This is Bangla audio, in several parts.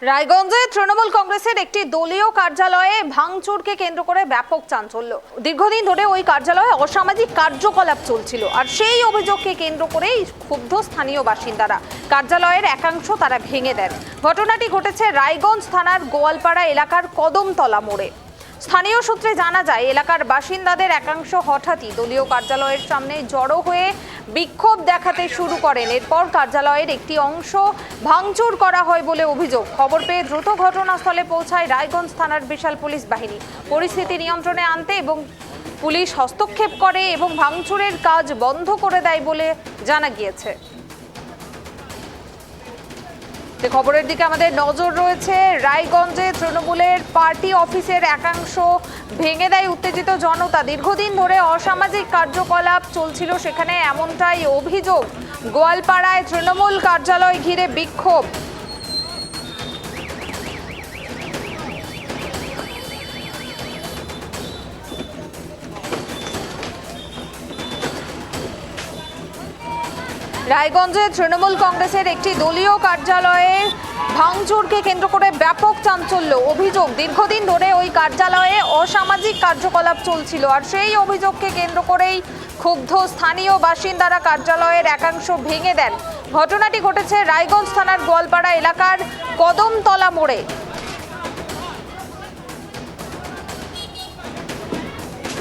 রায়গঞ্জে তৃণমূল কংগ্রেসের একটি দলীয় কার্যালয়ে ভাঙচুরকে কেন্দ্র করে ব্যাপক চাঞ্চল্য। দীর্ঘদিন ধরে ওই কার্যালয়ে অসামাজিক কার্যকলাপ চলছিল, আর সেই অভিযোগকে কেন্দ্র করেই ক্ষুব্ধ স্থানীয় বাসিন্দারা কার্যালয়ের একাংশ তারা ভেঙে দেন। ঘটনাটি ঘটেছে রায়গঞ্জ থানার গোয়ালপাড়া এলাকার কদমতলা মোড়ে। স্থানীয় সূত্রে জানা যায়, এলাকার বাসিন্দাদের একাংশ হঠাৎই দলীয় কার্যালয়ের সামনে জড়ো হয়ে বিক্ষোভ দেখাতে শুরু করেন। এরপর কার্যালয়ের একটি অংশ ভাঙচুর করা হয় বলে অভিযোগ। খবর পেয়ে দ্রুত ঘটনাস্থলে পৌঁছায় রায়গঞ্জ থানার বিশাল পুলিশ বাহিনী। পরিস্থিতি নিয়ন্ত্রণে আনতে এবং পুলিশ হস্তক্ষেপ করে এবং ভাঙচুরের কাজ বন্ধ করে দেয় বলে জানা গিয়েছে। খবরের দিকে আমাদের নজর রয়েছে। রায়গঞ্জে তৃণমূলের পার্টি অফিসের একাংশ ভেঙে দেয় উত্তেজিত জনতা। দীর্ঘদিন ধরে অসামাজিক কার্যকলাপ চলছিল সেখানে, এমনটাই অভিযোগ। গোয়ালপাড়ায় তৃণমূল কার্যালয় ঘিরে বিক্ষোভ। রায়গঞ্জে তৃণমূল কংগ্রেসের একটি দলীয় কার্যালয়ে ভাঙচুরকে কেন্দ্র করে ব্যাপক চাঞ্চল্য। অভিযোগ, দীর্ঘদিন ধরে ওই কার্যালয়ে অসামাজিক কার্যকলাপ চলছিল, আর সেই অভিযোগকে কেন্দ্র করেই ক্ষুব্ধ স্থানীয় বাসিন্দারা কার্যালয়ের একাংশ ভেঙে দেন। ঘটনাটি ঘটেছে রায়গঞ্জ থানার গোয়ালপাড়া এলাকার কদমতলা মোড়ে।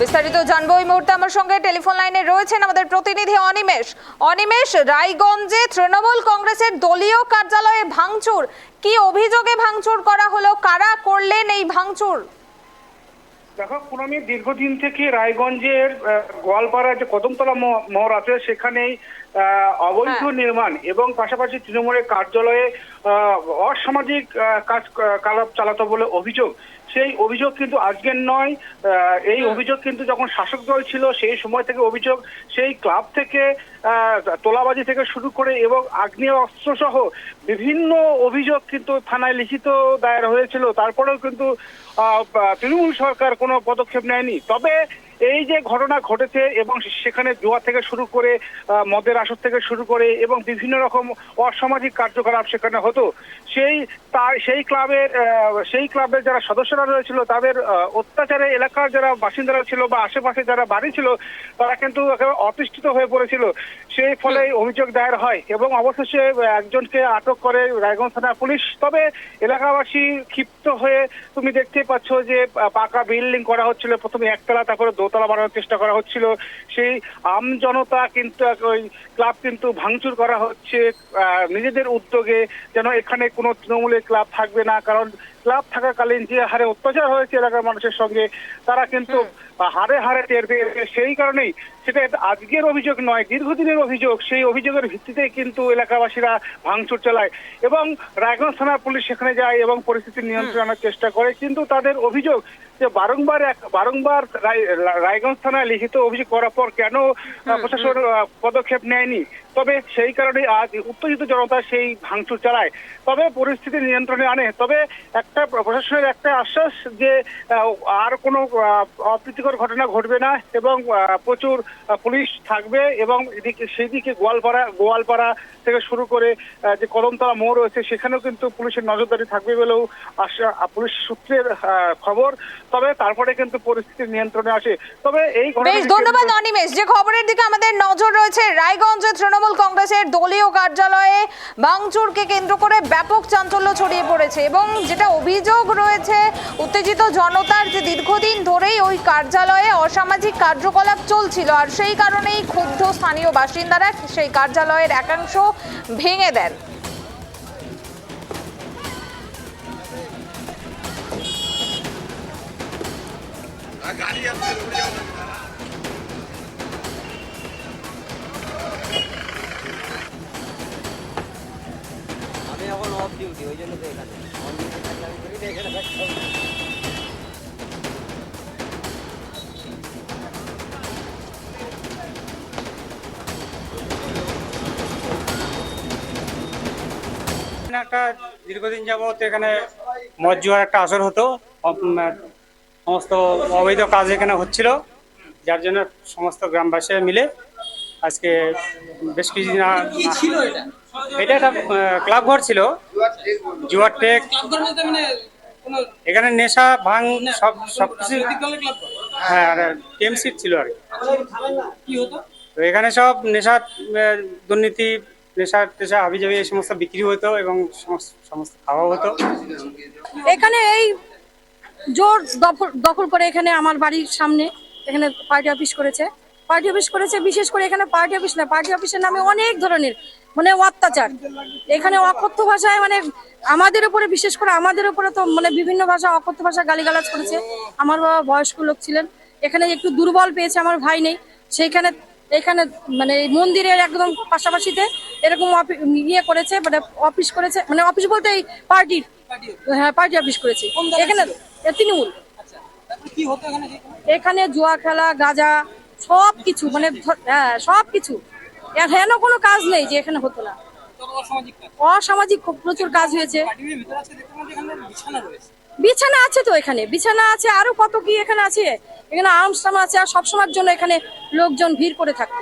বিস্তারিত জানবো এই মুহূর্তে আমার সঙ্গে টেলিফোন লাইনে রয়েছেন আমাদের প্রতিনিধি অনিমেষ। অনিমেষ, রায়গঞ্জে তৃণমূল কংগ্রেসের দলীয় কার্যালয়ে ভাঙচুর, কি অভিযোগে ভাঙচুর করা হলো, কারা করলেন এই ভাঙচুর? দেখো পুনমি, দীর্ঘদিন থেকে রায়গঞ্জের গোয়ালপাড়া যে কদমতলা মোড় আছে সেখানেই অবৈধ নির্মাণ এবং পাশাপাশি তৃণমূলের কার্যালয়ে অসামাজিক কার্যকলাপ চালাতো বলে অভিযোগ। সেই অভিযোগ কিন্তু আজকের নয়, এই অভিযোগ কিন্তু যখন শাসক দল ছিল সেই সময় থেকে অভিযোগ। সেই ক্লাব থেকে তোলাবাজি থেকে শুরু করে এবং আগ্নেয় অস্ত্র সহ বিভিন্ন অভিযোগ কিন্তু থানায় লিখিত দায়ের হয়েছিল। তারপরেও কিন্তু তৃণমূল সরকার কোনো পদক্ষেপ নেয়নি। তবে এই যে ঘটনা ঘটেছে এবং সেখানে জুয়া থেকে শুরু করে মদের আসর থেকে শুরু করে এবং বিভিন্ন রকম অসামাজিক কার্যকলাপ সেখানে হতো, সেই ক্লাবের যারা সদস্যরা রয়েছিল তাদের অত্যাচারে এলাকার যারা বাসিন্দারা ছিল বা আশেপাশে যারা বাড়ি ছিল তারা কিন্তু অতিষ্ঠিত হয়ে পড়েছিল। সেই ফলে অভিযোগ দায়ের হয় এবং অবশেষে একজনকে আটক করে রায়গঞ্জ থানা পুলিশ। তবে এলাকাবাসী ক্ষিপ্ত হয়ে তুমি দেখতে পাচ্ছ যে পাকা বিল্ডিং করা হচ্ছিল, প্রথমে একতলা তারপরে দোতলা বানানোর চেষ্টা করা হচ্ছিল। সেই জনতা কিন্তু ওই ক্লাব কিন্তু ভাঙচুর করা হচ্ছে নিজেদের উদ্যোগে, যেন এখানে কোনো তৃণমূলের ক্লাব থাকবে না। কারণ ক্লাব থাকাকালীন যে হারে অত্যাচার হয়েছে এলাকার মানুষের সঙ্গে, তারা কিন্তু হারে হারে টের পেয়েছে। সেই কারণেই সেটা আজকের অভিযোগ নয়, দীর্ঘদিনের অভিযোগ। সেই অভিযোগের ভিত্তিতে কিন্তু এলাকাবাসীরা ভাঙচুর চালায় এবং রায়গঞ্জ থানার পুলিশ সেখানে যায় এবং পরিস্থিতি নিয়ন্ত্রণে আনার চেষ্টা করে। কিন্তু তাদের অভিযোগ যে বারংবার রায়গঞ্জ থানায় লিখিত অভিযোগ করার পর কেন প্রশাসন পদক্ষেপ নেয়নি। তবে সেই কারণে আজ উত্তেজিত জনতা সেই ভাঙচুর চালায়, তবে পরিস্থিতি নিয়ন্ত্রণে আনে। তবে একটা প্রশাসনের একটা আশ্বাস যে আর কোনো অপ্রীতিকর ঘটনা ঘটবে না এবং প্রচুর পুলিশ থাকবে এবং সেইদিকে গোয়ালপাড়া থেকে শুরু করে যে কদমতলা মোড় রয়েছে সেখানেও কিন্তু পুলিশের নজরদারি থাকবে বলেও পুলিশ সূত্রের খবর। তবে তারপরে কিন্তু পরিস্থিতি নিয়ন্ত্রণে আসে। তবে এই ধন্যবাদ অনিমেষ। যে খবরের দিকে আমাদের নজর রয়েছে, রায়গঞ্জে তৃণমূল কংগ্রেসের দলীয় কার্যালয়ে ভাঙচুরকে কেন্দ্র করে ব্যাপক চাঞ্চল্য ছড়িয়ে পড়েছে এবং যেটা অভিযোগ রয়েছে উত্তেজিত জনতার, যে দীর্ঘদিন ধরেই ওই কার্যালয়ে অসামাজিক কার্যকলাপ চলছিল, আর সেই কারণেই ক্ষুব্ধ স্থানীয় বাসিন্দারা সেই কার্যালয়ের একাংশ ভেঙে দেন। আমি এখন অফ ডিউটি, ওই জন্য তো এখানে এখানে থাকতে হবে। একটা দীর্ঘদিন যাবত এখানে মদ জুয়ার একটা আসর হতো, সমস্ত অবৈধ কাজ এখানে হচ্ছিল, যার জন্য সমস্ত গ্রামবাসী মিলে আজকে বেশ কিছুদিন এটা একটা ক্লাব ঘর ছিল। জুয়ার টেক, এখানে নেশা ভাঙ সবকিছু। হ্যাঁ, আর টিএমসি ছিল আর কি। তো এখানে সব নেশা, দুর্নীতি, নেশা টেশা হাবিজাবি এই সমস্ত বিক্রি হতো এবং সমস্ত খাওয়া হতো। এখানে এই জোর দখল করে এখানে আমার বাড়ির সামনে এখানে পার্টি অফিস করেছে। বিশেষ করে এখানে পার্টি অফিস না, পার্টি অফিসের নামে অনেক ধরনের মানে অত্যাচার। এখানে অকথ্য ভাষায় মানে আমাদের উপরে, বিশেষ করে আমাদের উপরে তো মানে বিভিন্ন ভাষা, অকথ্য ভাষা গালিগালাজ করেছে। আমার বাবা বয়স্ক লোক ছিলেন, এখানে একটু দুর্বল পেয়েছে, আমার ভাই নেই সেইখানে। এখানে মানে মন্দিরের একদম পাশাপাশিতে এরকম ইয়ে করেছে, মানে অফিস করেছে, মানে অফিস বলতে এই পার্টির, হ্যাঁ পার্টি অফিস করেছে এখানে তৃণমূল। এখানে জুয়া খেলা, গাঁজা সবকিছু, মানে হ্যাঁ সবকিছু, হেন কোনো কাজ নেই যে এখানে হতো না। অসামাজিক প্রচুর কাজ হয়েছে। বিছানা আছে তো, এখানে বিছানা আছে, আরো কত কি এখানে আছে। এখানে আর্মস আছে, আর সবসময়ের জন্য এখানে লোকজন ভিড় করে থাকে।